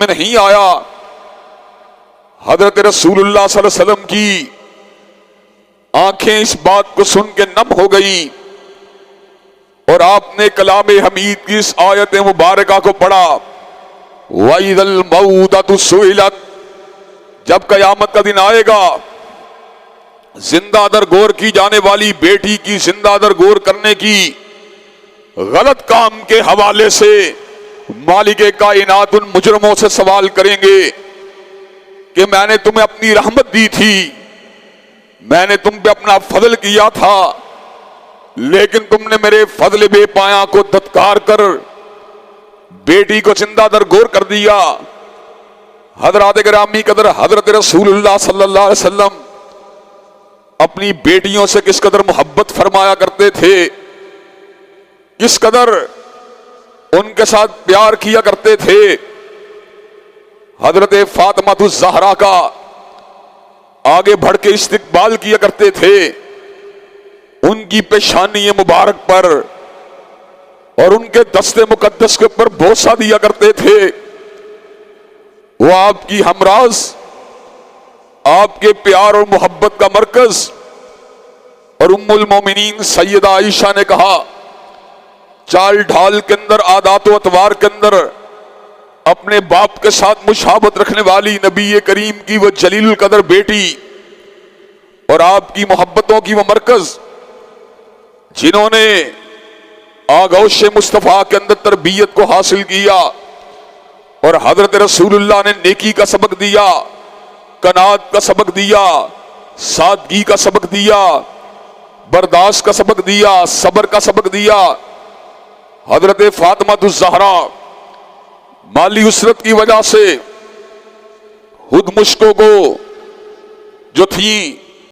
में नहीं आया। हजरत रसूलुल्लाह सल्लल्लाहु अलैहि वसल्लम की आंखें इस बात को सुन के नम हो गई और आपने कलाम हमीद की इस आयत मुबारका को पढ़ा, वइदल मऊदतु सुइलत, जब कयामत का दिन आएगा जिंदा दर गौर की जाने वाली बेटी की जिंदा दर गौर करने की गलत काम के हवाले से मालिके कायनात उन मुजरमों से सवाल करेंगे कि मैंने तुम्हें अपनी रहमत दी थी, मैंने तुम पे अपना फजल किया था, लेकिन तुमने मेरे फजल बेपाया को धत्कार कर बेटी को जिंदा दर गौर कर दिया। हजरात गिरामी कदर हजरत रसूलुल्लाह सल्लल्लाहु अलैहि वसल्लम अपनी बेटियों से किस कदर मोहब्बत फरमाया करते थे, किस कदर उनके साथ प्यार किया करते थे। हजरत फातिमा ज़हरा का आगे बढ़ के इस्तिकबाल किया करते थे, उनकी पेशानी मुबारक पर और उनके दस्ते मुकद्दस के ऊपर बोसा दिया करते थे। वो आपकी हमराज, आपके प्यार और मोहब्बत का मरकज। और उम्मुल मोमिनीन सैयदा आयशा ने कहा, चाल ढाल के अंदर, आदात व अतवार के अंदर अपने बाप के साथ मुशाबत रखने वाली नबी करीम की वो जलील कदर बेटी और आपकी मोहब्बतों की वो मरकज, जिन्होंने आगोश मुस्तफा के अंदर तरबियत को हासिल किया और हजरत रसूलुल्लाह ने नेकी का सबक दिया, कनात का सबक दिया, सादगी का सबक दिया, बर्दाश्त का सबक दिया, सब्र का सबक दिया। हजरत फातिमा ज़हरा माली उसरत की वजह से खुद मुश्कों को जो थी